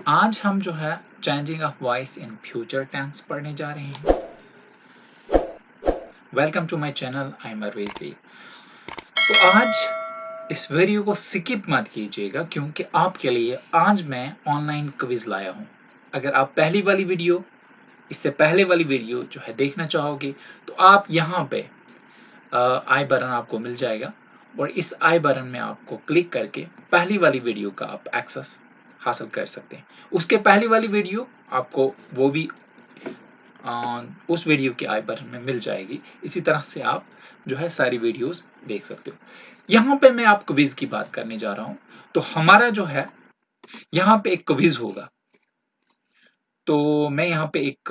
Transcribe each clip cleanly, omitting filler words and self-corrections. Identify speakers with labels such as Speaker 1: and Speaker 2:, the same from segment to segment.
Speaker 1: आज हम जो है changing of voice in future tense पढ़ने जा रहे हैं। Welcome to my channel, I am Arvez Dev. तो आज इस वीडियो को स्किप मत कीजिएगा क्योंकि आपके लिए आज मैं ऑनलाइन क्विज लाया हूं। अगर आप पहली वाली वीडियो, इससे पहले वाली वीडियो जो है देखना चाहोगे तो आप यहाँ पे आई बटन आपको मिल जाएगा और इस आई बटन में आपको क्लिक करके पहली वाली वीडियो का आप एक्सेस हासिल कर सकते हैं। उसके पहली वाली वीडियो आपको वो भी उस वीडियो के आई बटन में मिल जाएगी। इसी तरह से आप जो है सारी वीडियोस देख सकते हो। यहाँ पे मैं आप क्विज की बात करने जा रहा हूँ। तो हमारा जो है यहाँ पे एक क्विज होगा। तो मैं यहाँ पे एक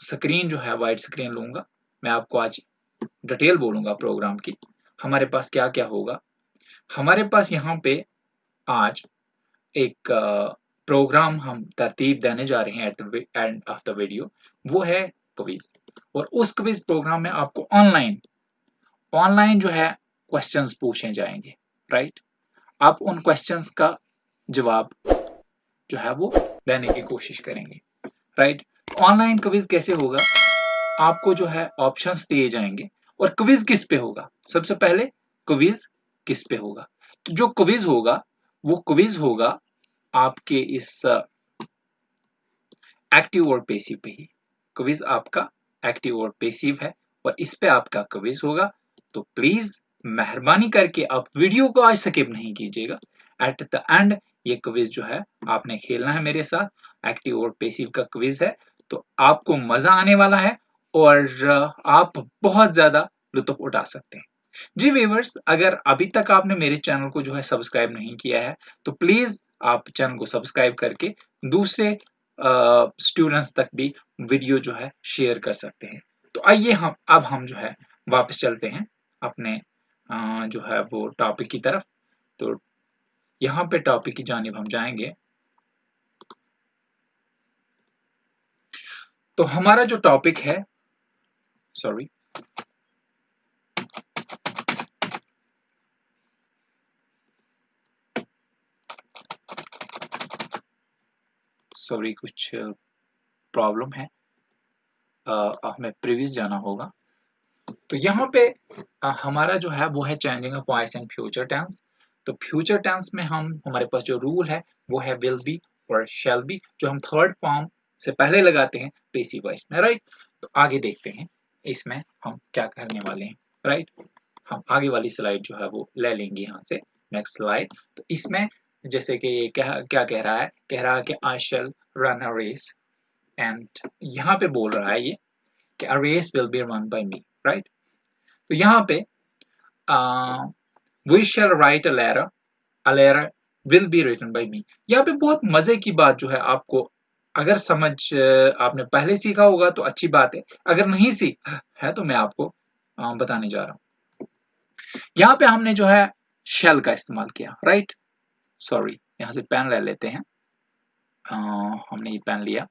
Speaker 1: स्क्रीन जो है वाइट स्क्रीन लूंगा। मैं आपको आज डिटेल बोलूंगा प्रोग्राम की। हमारे पास क्या क्या होगा। हमारे पास यहाँ पे आज एक प्रोग्राम हम तरतीब देने जा रहे हैं at the end of the video, वो है क्विज। और उस क्विज प्रोग्राम में आपको ऑनलाइन जो है क्वेश्चंस पूछे जाएंगे, राइट। आप उन क्वेश्चंस का जवाब जो है वो देने की कोशिश करेंगे, राइट। ऑनलाइन क्विज कैसे होगा, आपको जो है ऑप्शंस दिए जाएंगे। और क्विज किस पे होगा, सबसे पहले क्विज किस पे होगा, तो जो क्विज होगा वो क्विज होगा आपके इस एक्टिव और पेसिव पे ही। क्विज आपका एक्टिव और पेसिव है और इस पे आपका क्विज होगा। तो प्लीज मेहरबानी करके आप वीडियो को आज स्किप नहीं कीजिएगा। एट द एंड ये क्विज जो है आपने खेलना है मेरे साथ। एक्टिव और पेसिव का क्विज है, तो आपको मजा आने वाला है और आप बहुत ज्यादा लुत्फ उठा सकते हैं। जी व्यूअर्स, अगर अभी तक आपने मेरे चैनल को जो है सब्सक्राइब नहीं किया है तो प्लीज आप चैनल को सब्सक्राइब करके दूसरे स्टूडेंट्स तक भी वीडियो जो है शेयर कर सकते हैं। तो आइए हम जो है वापस चलते हैं अपने जो है वो टॉपिक की तरफ। तो यहाँ पे टॉपिक की जानिब हम जाएंगे। तो हमारा जो टॉपिक है, सॉरी कुछ प्रॉब्लम है, हमें प्रीवियस जाना होगा। तो यहाँ पे हमारा जो है वो है changing of voice in future tense. तो फ्यूचर टेंस में हमारे पास जो रूल है वो है विल बी और शैल बी, जो हम थर्ड फॉर्म से पहले लगाते हैं पेसिव वॉइस में, राइट। तो आगे देखते हैं इसमें हम क्या करने वाले हैं, राइट। हम आगे वाली स्लाइड जो है वो ले लेंगे यहाँ से, नेक्स्ट स्लाइड। तो इसमें जैसे कि क्या क्या कह रहा है कि आई शैल रन अ रेस, एंड यहाँ पे बोल रहा है ये कि a race will be run by me, right? तो यहाँ पे we shall write a letter will be written by me। यहाँ पे बहुत मजे की बात जो है, आपको अगर समझ आपने पहले सीखा होगा तो अच्छी बात है, अगर नहीं सीखा है तो मैं आपको बताने जा रहा हूँ। यहाँ पे हमने जो है शेल का इस्तेमाल किया, राइट। सॉरी, यहाँ से पेन ले लेते हैं। हमने ये पेन लिया,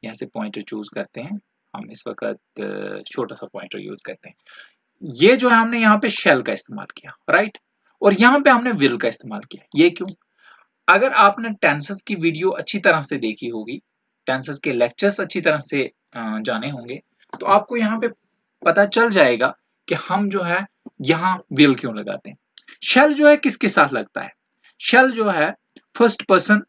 Speaker 1: यहाँ से पॉइंटर चूज करते हैं। हम इस वक्त छोटा सा पॉइंटर यूज करते हैं। ये जो है हमने यहाँ पे शेल का इस्तेमाल किया, राइट। और यहाँ पे हमने विल का इस्तेमाल किया। ये क्यों? अगर आपने टेंसेस की वीडियो अच्छी तरह से देखी होगी, टेंसेस के लेक्चर्स अच्छी तरह से जाने होंगे, तो आपको यहाँ पे पता चल जाएगा कि हम जो है यहाँ विल क्यों लगाते हैं। शेल जो है किसके साथ लगता है? शेल जो है फर्स्ट पर्सन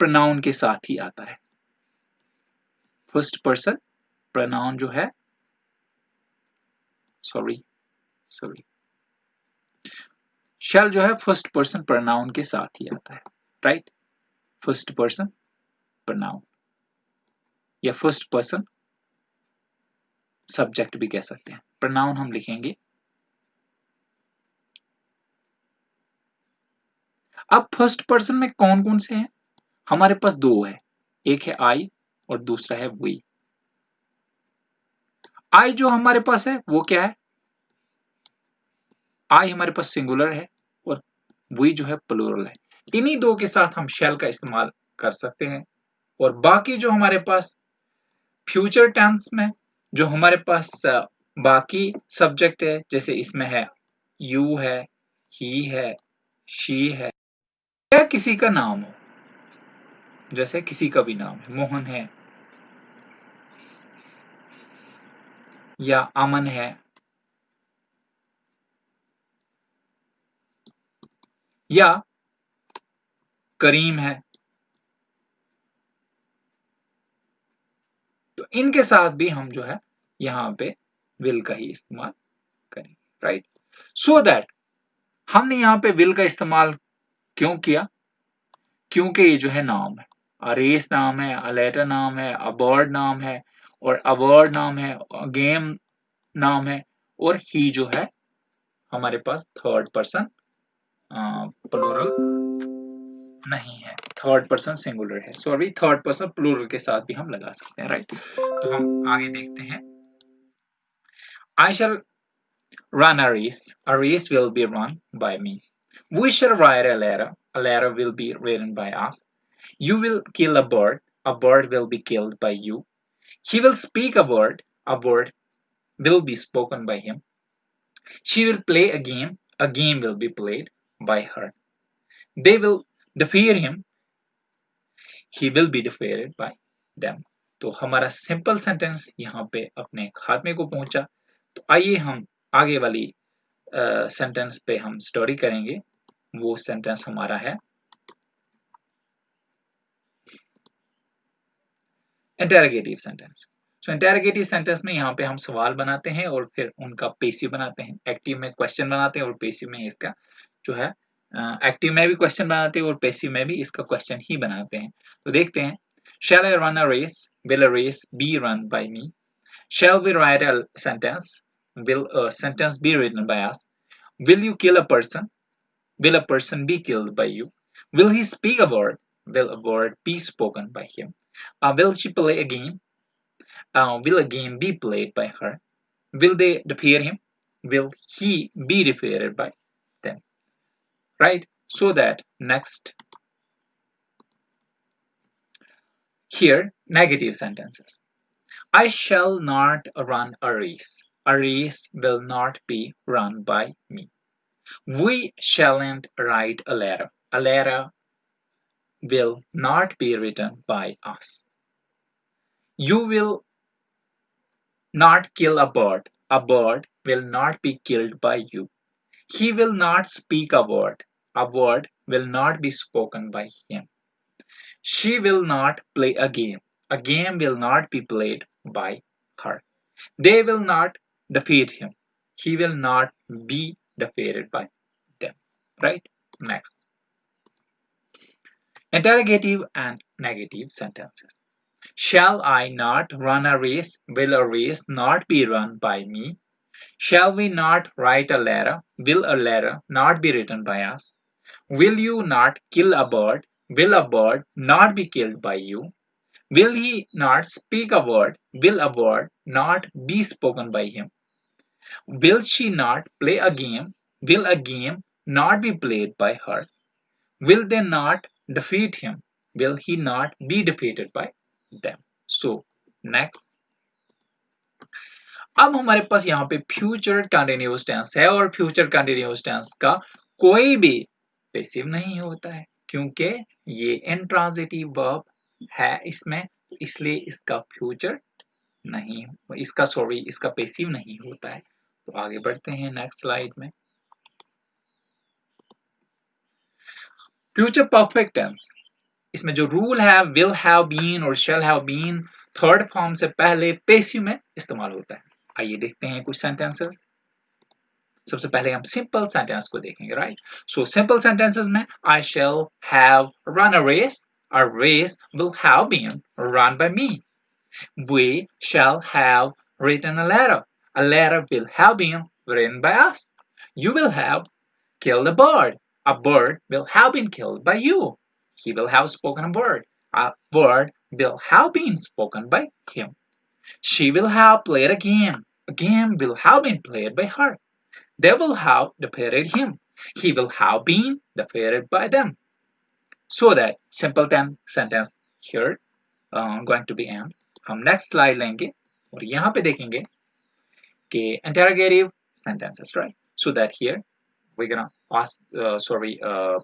Speaker 1: प्रोनाउन के साथ ही आता है। फर्स्ट पर्सन प्रोनाउन जो है, सॉरी शेल जो है फर्स्ट पर्सन प्रोनाउन के साथ ही आता है, राइट। फर्स्ट पर्सन प्रोनाउन या फर्स्ट पर्सन सब्जेक्ट भी कह सकते हैं। प्रोनाउन हम लिखेंगे। अब फर्स्ट पर्सन में कौन कौन से हैं? हमारे पास दो है, एक है आई और दूसरा है वी। आई जो हमारे पास है वो क्या है? आई हमारे पास सिंगुलर है और वी जो है प्लूरल है। इन्हीं दो के साथ हम शेल का इस्तेमाल कर सकते हैं। और बाकी जो हमारे पास फ्यूचर टेंस में जो हमारे पास बाकी सब्जेक्ट है, जैसे इसमें है यू है, ही है, शी है, या किसी का नाम हो, जैसे किसी का भी नाम है, मोहन है या अमन है या करीम है, तो इनके साथ भी हम जो है यहाँ पे विल का ही इस्तेमाल करेंगे, राइट। सो दैट हमने यहाँ पे विल का इस्तेमाल क्यों किया, क्योंकि ये जो है नाम है, अ रेस नाम है, अ लेटर नाम है, अ बर्ड नाम है, और अ वर्ड नाम है, गेम नाम है, और ही जो है हमारे पास थर्ड पर्सन प्लूरल नहीं है, थर्ड पर्सन सिंगुलर है, सॉरी थर्ड पर्सन प्लूरल के साथ भी हम लगा सकते हैं, राइट। तो हम आगे देखते हैं, आई शैल run a race will be run by me, we shall write a letter will be written by us, you will kill a bird will be killed by you, he will speak a word will be spoken by him, she will play a game will be played by her, they will defeat him, he will be defeated by them। तो हमारा simple sentence यहाँ पे अपने खात्मे को पहुंचा। तो आइए हम आगे वाली सेंटेंस पे हम स्टोरी करेंगे। वो सेंटेंस हमारा है इंटेरोगेटिव सेंटेंस। सो इंटेरोगेटिव सेंटेंस में यहाँ पे हम सवाल बनाते हैं और फिर उनका पेसिव बनाते हैं। एक्टिव में क्वेश्चन बनाते हैं और पेसिव में इसका जो है एक्टिव में भी क्वेश्चन बनाते हैं और पेसिव में भी इसका क्वेश्चन ही बनाते हैं। तो देखते हैं, shall I run a race, will a race be run by me, shall we write a sentence, will a sentence be written by us, will you kill a person, will a person be killed by you, will he speak a word, will a word be spoken by him, will she play a game, will a game be played by her, will they defeat him, will he be defeated by them, right? So that next, here negative sentences. I shall not run a race. A race will not be run by me. We shan't write a letter. A letter will not be written by us. You will not kill a bird. A bird will not be killed by you. He will not speak a word. A word will not be spoken by him. She will not play a game. A game will not be played by her. They will not defeat him. He will not be defeated by them. Right? Next. Interrogative and negative sentences. Shall I not run a race? Will a race not be run by me? Shall we not write a letter? Will a letter not be written by us? Will you not kill a bird? Will a bird not be killed by you? Will he not speak a word? Will a word not be spoken by him? Will she not play a game? Will a game not be played by her? Will they not defeat him? Will he not be defeated by them? So, next. अब हमारे पास यहाँ पे future continuous tense है और future continuous tense का कोई भी passive नहीं होता है क्योंकि ये इंट्रांजिटिव वर्ब है इसमें, इसलिए इसका फ्यूचर नहीं, इसका पैसिव नहीं होता है। तो आगे बढ़ते हैं नेक्स्ट स्लाइड में। फ्यूचर परफेक्ट टेंस, इसमें जो रूल है विल हैव बीन और shall have been third form से पहले पैसिव में इस्तेमाल होता है। आइए देखते हैं कुछ सेंटेंसेस। सबसे पहले हम सिंपल सेंटेंस को देखेंगे, राइट। सो सिंपल सेंटेंसेस में I shall have run a race, a race will have been run by me. We shall have written a letter. A letter will have been written by us. You will have killed a bird. A bird will have been killed by you. He will have spoken a word. A word will have been spoken by him. She will have played a game. A game will have been played by her. They will have defeated him. He will have been defeated by them. So that simple sentence here going to be end. हम next slide लेंगे और यहाँ पे देखेंगे कि interrogative sentences, right? So that here we're gonna ask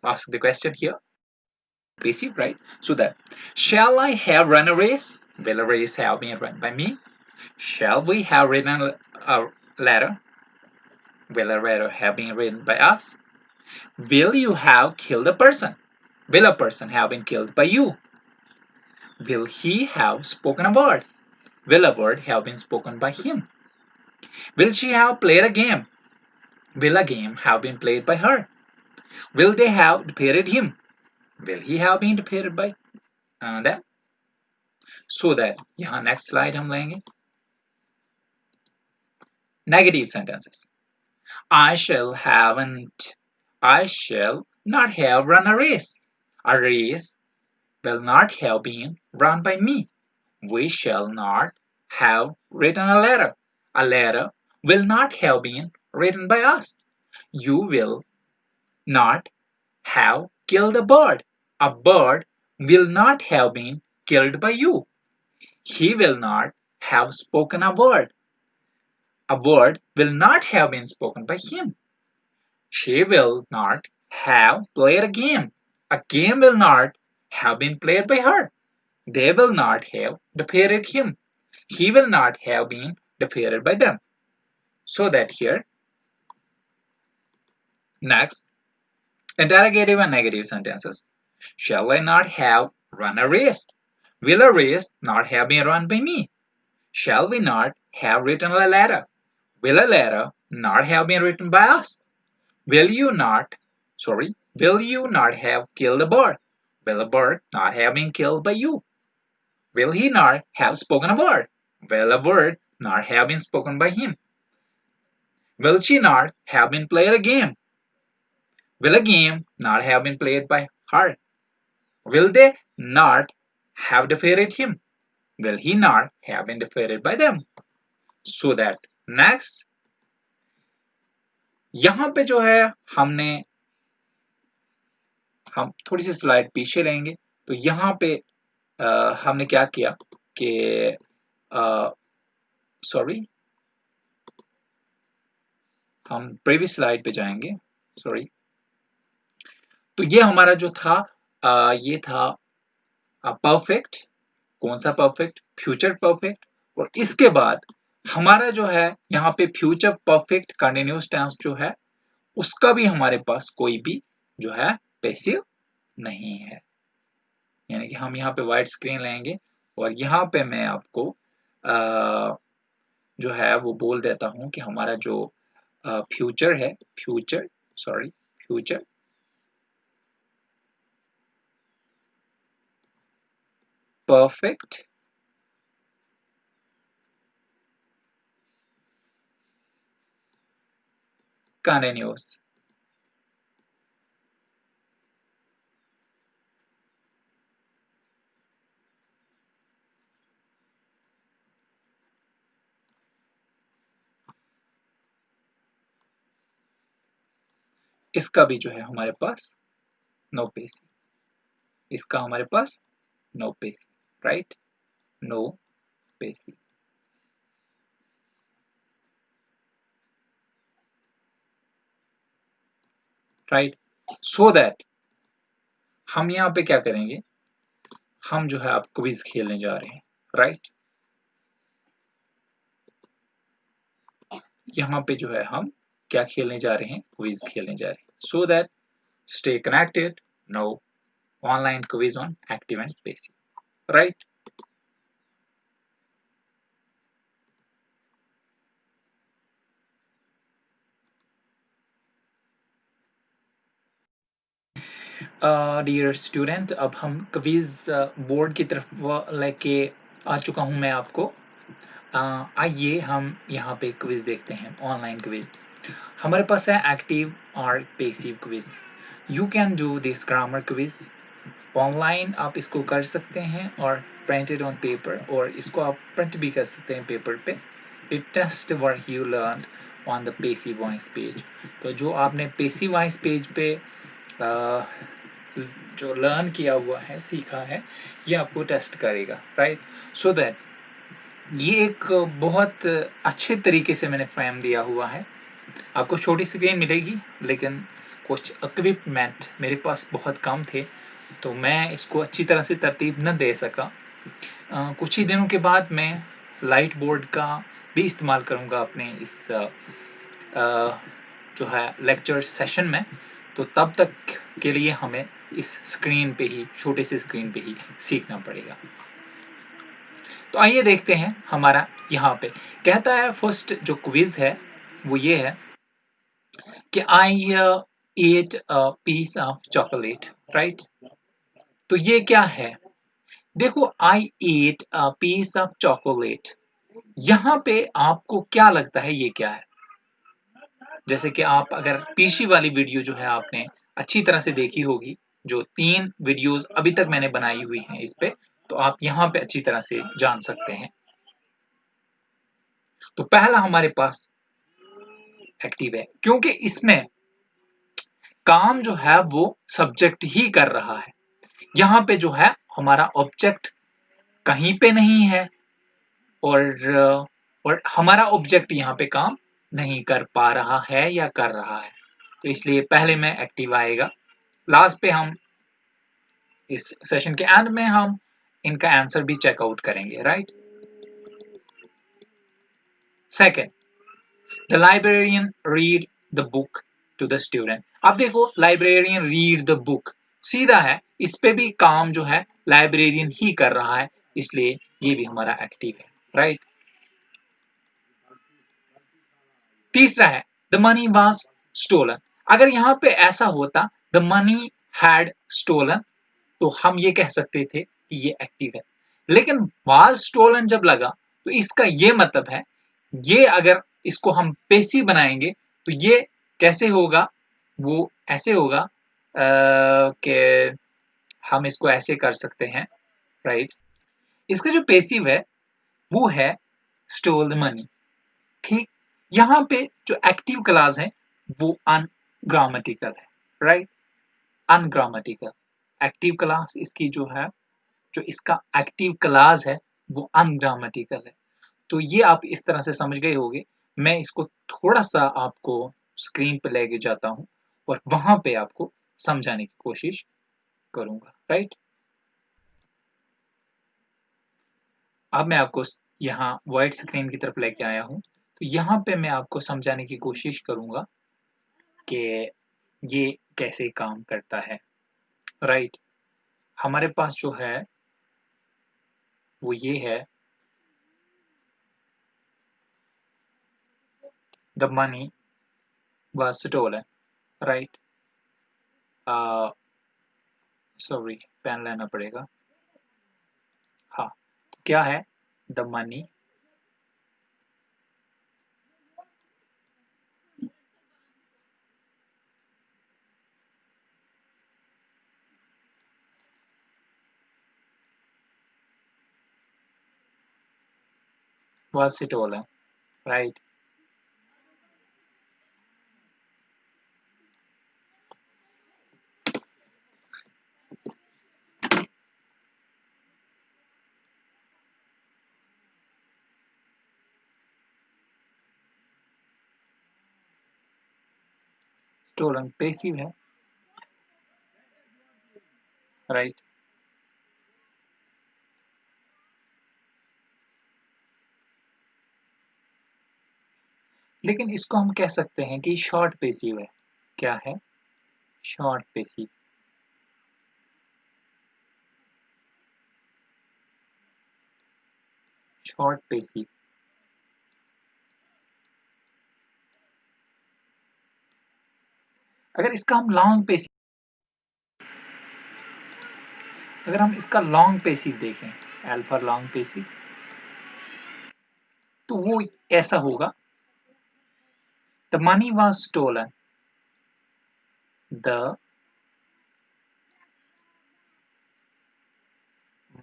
Speaker 1: ask the question here. passive, right? So that, shall I have run a race? Will a race have been run by me? Shall we have written a letter? Will a letter have been written by us? Will you have killed a person? Will a person have been killed by you? Will he have spoken a word? Will a word have been spoken by him? Will she have played a game? Will a game have been played by her? Will they have defeated him? Will he have been defeated by them? So that, यहाँ next slide हम लेंगे. Negative sentences. I shall not have run a race. A race will not have been run by me. We shall not have written a letter. A letter will not have been written by us. You will not have killed a bird. A bird will not have been killed by you. He will not have spoken a word. A word will not have been spoken by him. She will not have played a game. A game will not have been played by her. They will not have defeated him. He will not have been defeated by them. So that here, next, interrogative and negative sentences. Shall I not have run a race? Will a race not have been run by me? Shall we not have written a letter? Will a letter not have been written by us? Will you not have killed a bird? Will a bird not have been killed by you? Will he not have spoken a word? Will a word not have been spoken by him? Will she not have been played a game? Will a game not have been played by her? Will they not have defeated him? Will he not have been defeated by them? So that, next, यहां पे जो है हम थोड़ी सी slide पीछे लेंगे. तो यहाँ पे हमने क्या किया कि सॉरी, हम प्रीवियस स्लाइड पे जाएंगे. सॉरी. तो ये हमारा जो था ये था परफेक्ट. कौन सा परफेक्ट? Future perfect. और इसके बाद हमारा जो है यहाँ पे फ्यूचर परफेक्ट कंटिन्यूअस टेंस जो है उसका भी हमारे पास कोई भी जो है पैसिव नहीं है. यानी कि हम यहाँ पे वाइट स्क्रीन लेंगे और यहाँ पे मैं आपको जो है वो बोल देता हूं कि हमारा जो फ्यूचर है, फ्यूचर परफेक्ट कंटिन्यूअस. इसका भी जो है हमारे पास नो पैसिव. इसका हमारे पास no passive. Right? No passive. Right? So that हम यहाँ पे क्या करेंगे, हम जो है आप क्विज खेलने जा रहे हैं. राइट? यहाँ पे जो है हम क्या खेलने जा रहे हैं, क्विज खेलने जा रहे हैं. So that stay connected. No online quiz on active and passive. Right? Dear student, अब हम क्विज बोर्ड की तरफ लेके आ चुका हूं मैं आपको. आइए हम यहाँ पे क्विज देखते हैं. ऑनलाइन क्विज हमारे पास है एक्टिव और passive quiz. You can do this grammar quiz online. आप इसको कर सकते हैं और प्रिंटेड ऑन पेपर, और इसको आप प्रिंट भी कर सकते हैं पेपर पे. It taste what you learn on the passive voice page. तो जो आपने पेसिव वॉइस पेज पे जो लर्न किया हुआ है, सीखा है, ये आपको टेस्ट करेगा. राइट? सो दैट ये एक बहुत अच्छे तरीके से मैंने फ्रेम दिया हुआ है. आपको छोटी स्क्रीन मिलेगी लेकिन कुछ इक्विपमेंट मेरे पास बहुत कम थे, तो मैं इसको अच्छी तरह से तरतीब न दे सका। कुछ ही दिनों के बाद मैं लाइट बोर्ड का भी इस्तेमाल करूंगा अपने इस जो है लेक्चर सेशन में। तो तब तक के लिए हमें इस स्क्रीन पे ही, छोटे से स्क्रीन पे ही सीखना पड़ेगा। तो आइए देखते हैं हमारा यहाँ पे कहता है, फर्स्ट जो क्विज है वो ये है कि आई ate a piece of chocolate, right? तो ये क्या है? देखो, आई ate a piece of chocolate, यहाँ पे आपको क्या लगता है ये क्या है? जैसे कि आप अगर पीछी वाली वीडियो जो है आपने अच्छी तरह से देखी होगी, जो 3 वीडियोस अभी तक मैंने बनाई हुई हैं इस पे, तो आप यहाँ पे अच्छी तरह से जान सकते हैं। तो पहला हमारे पास एक्टिव है, क्योंकि इसमें काम जो है वो सब्जेक्ट ही कर रहा है। यहाँ पे जो है हमारा ऑब्जेक्ट कहीं पे नहीं है, और हमारा ऑब्जेक्ट यहाँ पे काम नहीं कर पा रहा है या कर रहा है। तो इसलिए पहले में एक्टिव आएगा। लास्ट पे हम इस सेशन के एंड में हम इनका आंसर भी चेकआउट करेंगे, right? Second, the librarian read the book to the student. अब देखो, लाइब्रेरियन रीड द बुक सीधा है, इस पे भी काम जो है लाइब्रेरियन ही कर रहा है, इसलिए ये भी हमारा एक्टिव है, राइट? तीसरा है द मनी वाज स्टोलन। अगर यहाँ पे ऐसा होता द मनी हैड स्टोलन, तो हम ये कह सकते थे कि ये एक्टिव है। लेकिन वाज स्टोलन जब लगा, तो इसका ये मतलब है, ये अगर इसको हम पेसिव बनाएंगे तो ये कैसे होगा? वो ऐसे होगा कि हम इसको ऐसे कर सकते हैं, राइट? इसका जो पेसिव है वो है स्टोल द मनी, ठीक? यहाँ पे जो एक्टिव क्लास है वो अनग्रामेटिकल है, राइट? अनग्रामेटिकल एक्टिव क्लास इसकी जो है, जो इसका एक्टिव क्लास है वो अनग्रामेटिकल है। तो ये आप इस तरह से समझ गए होंगे। मैं इसको थोड़ा सा आपको स्क्रीन पे लेके जाता हूँ और वहां पे आपको समझाने की कोशिश करूंगा, राइट? अब मैं आपको यहाँ वाइट स्क्रीन की तरफ लेके आया हूँ। तो यहाँ पे मैं आपको समझाने की कोशिश करूंगा कि ये कैसे काम करता है, राइट? हमारे पास जो है वो ये है, the money was stolen, right? Sorry, pen लेना पड़ेगा। हाँ, तो क्या है? The money was stolen, right? Stolen passive है, राइट? लेकिन इसको हम कह सकते हैं कि शॉर्ट पेसिव है। क्या है? Short passive. Short passive. अगर इसका हम लॉन्ग पेसिव, अगर हम इसका लॉन्ग पेसिव देखें, एल्फा लॉन्ग पेसिव, तो वो ऐसा होगा, the money was stolen, the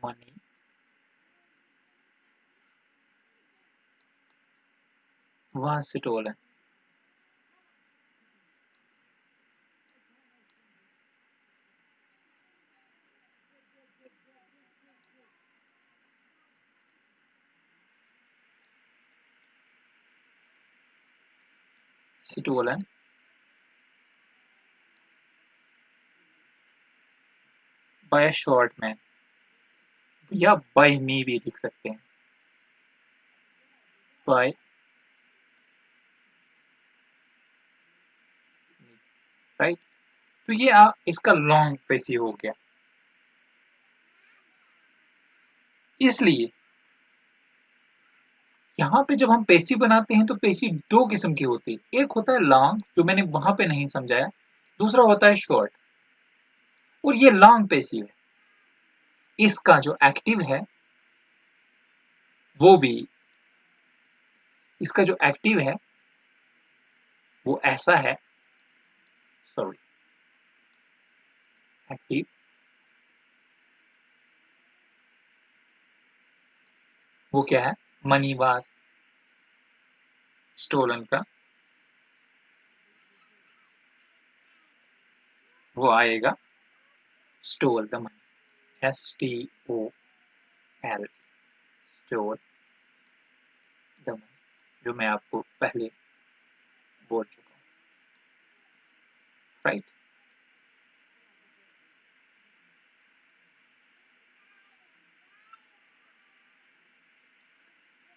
Speaker 1: money was stolen. Stolen by a short man, या बाय मी भी लिख सकते हैं, बाय, राइट। तो ये इसका लॉन्ग पेसिव हो गया। इसलिए यहाँ पे जब हम पेसिव बनाते हैं तो पेसिव दो किस्म की होती है, एक होता है लॉन्ग जो मैंने वहां पे नहीं समझाया, दूसरा होता है शॉर्ट। और ये लॉन्ग पेसिव है, इसका जो एक्टिव है वो भी, इसका जो एक्टिव है वो ऐसा है, सॉरी, एक्टिव वो क्या है, मनी वाज स्टोलन का वो आएगा stole the money, STOL, stole the money, जो मैं आपको पहले बोल चुका हूँ, राइट।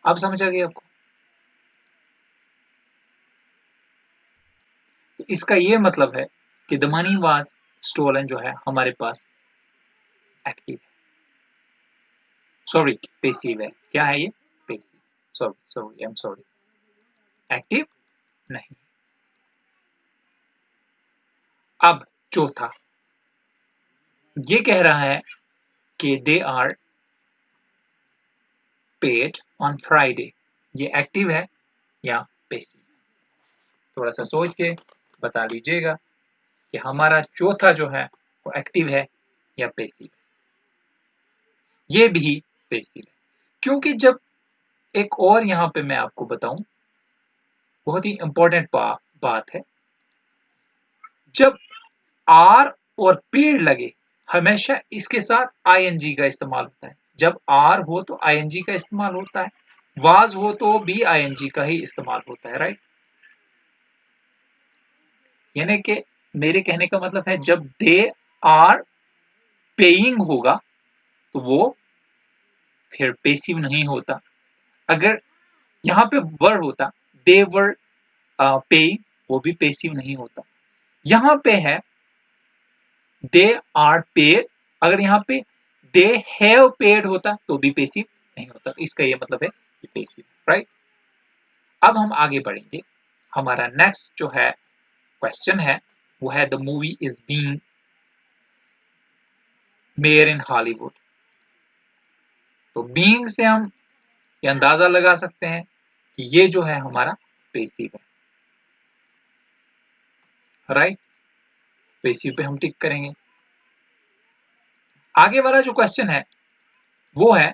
Speaker 1: अब समझ आ गया आपको। तो इसका ये मतलब है कि द मनी वाज स्टोलन जो है हमारे पास एक्टिव है, सॉरी पेसिव है। क्या है ये, passive, sorry sorry I am sorry, active नहीं। अब चौथा, ये कह रहा है कि they are paid on Friday, ये एक्टिव है या पेसिव? थोड़ा सा सोच के बता दीजिएगा कि हमारा चौथा जो है वो एक्टिव है या पेसिव। ये भी पेसिव है, क्योंकि जब एक और यहाँ पे मैं आपको बताऊं, बहुत ही इंपॉर्टेंट बात है, जब आर और पेड़ लगे हमेशा इसके साथ आईएनजी का इस्तेमाल होता है। जब आर हो तो आईएनजी का इस्तेमाल होता है, वाज हो तो भी आईएनजी का ही इस्तेमाल होता है, राइट। यानी कि मेरे कहने का मतलब है जब दे आर पेइंग होगा तो वो फिर पेसिव नहीं होता। अगर यहाँ पे वर होता, दे वर पेइंग, वो भी पेसिव नहीं होता। यहाँ पे है दे आर पेड, अगर यहाँ पे दे हैव पेड होता तो भी पेसिव नहीं होता। इसका ये मतलब है कि पेसिव, राइट। अब हम आगे बढ़ेंगे, हमारा नेक्स्ट जो है क्वेश्चन है वो है the movie is being made in Hollywood. तो बीइंग से हम ये अंदाजा लगा सकते हैं कि ये जो है हमारा पेसिव है, राइट। पेसिव पे हम टिक करेंगे। आगे वाला जो क्वेश्चन है वो है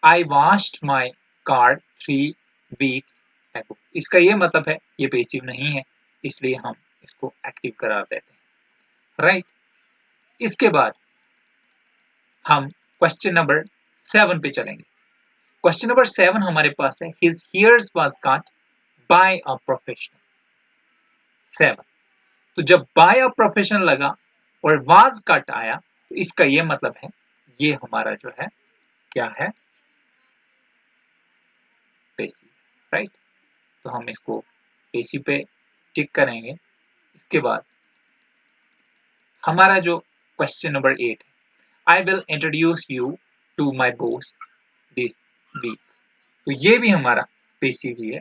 Speaker 1: I washed my car 3 weeks ago। इसका ये मतलब है ये पेसिव नहीं है, इसलिए हम इसको एक्टिव करा देते हैं, राइट। इसके बाद हम क्वेश्चन नंबर 7 पे चलेंगे। क्वेश्चन नंबर 7 हमारे पास है his hairs was cut by a professional. 7, तो जब बाय अ प्रोफेशनल लगा और वाज कट आया तो इसका ये मतलब है ये हमारा जो है क्या है, पेसिव, राइट। तो हम इसको पेसिव पे टिक करेंगे। इसके बाद हमारा जो क्वेश्चन नंबर 8 है I will introduce you to my boss this week. तो ये भी हमारा पेसिव ही है,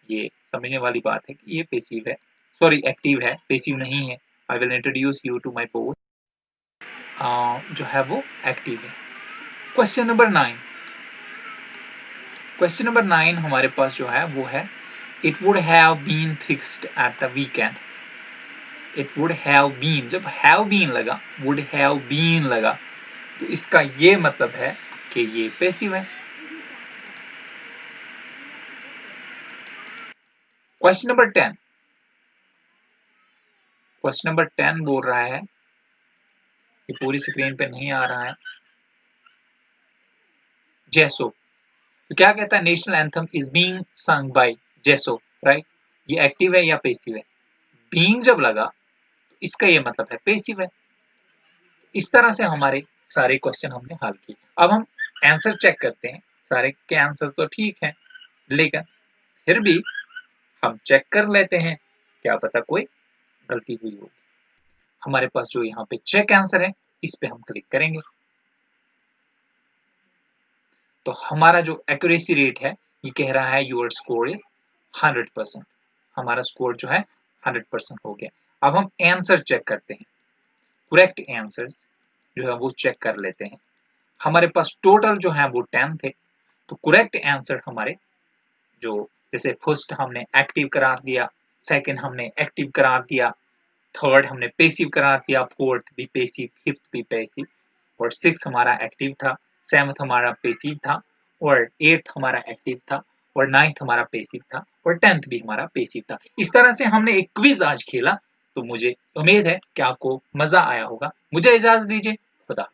Speaker 1: ये समझने वाली बात है कि ये पेसिव है, सॉरी एक्टिव है, पेसिव नहीं है। I will introduce you to my boss जो है वो एक्टिव है। क्वेश्चन नंबर 9, क्वेश्चन नंबर 9 हमारे पास जो है वो है it would have been fixed at the weekend. It would have been, जब हैव बीन लगा, वुड हैव बीन लगा, तो इसका ये मतलब है कि ये पैसिव है। क्वेश्चन नंबर 10, क्वेश्चन नंबर 10 बोल रहा है, ये पूरी स्क्रीन पे नहीं आ रहा है, जेसो। तो क्या कहता है, national anthem is being sung by जेसो, right. ये एक्टिव है या पैसिव है? बीइंग जब लगा तो इसका ये मतलब है पैसिव है। इस तरह से हमारे सारे क्वेश्चन हमने हल किए। अब हम आंसर चेक करते हैं। सारे के आंसर तो ठीक है, लेकिन फिर भी हम चेक कर लेते हैं, क्या पता कोई गलती हुई हो। हमारे पास जो यहाँ पे चेक आंसर है, इस पे हम क्लिक करेंगे तो हमारा जो एक्यूरेसी रेट है ये कह रहा है योर स्कोर इज 100%। हमारा स्कोर जो है 100% हो गया। अब हम आंसर चेक करते हैं, करेक्ट आंसर्स जो है वो चेक कर लेते हैं। हमारे पास टोटल जो है वो 10 थे, तो करेक्ट आंसर हमारे जो जैसे फर्स्ट हमने एक्टिव करार दिया, सेकंड हमने एक्टिव करार दिया, थर्ड हमने पैसिव करार दिया, फोर्थ भी पैसिव, फिफ्थ भी पैसिव, और सिक्स हमारा एक्टिव था, सेवंथ हमारा पैसिव था, और एट्थ हमारा एक्टिव था, और नाइन्थ हमारा पैसिव था, और टेंथ भी हमारा पैसिव था। इस तरह से हमने एक क्विज आज खेला। तो मुझे उम्मीद है कि आपको मजा आया होगा। मुझे इजाजत दीजिए। खुदा।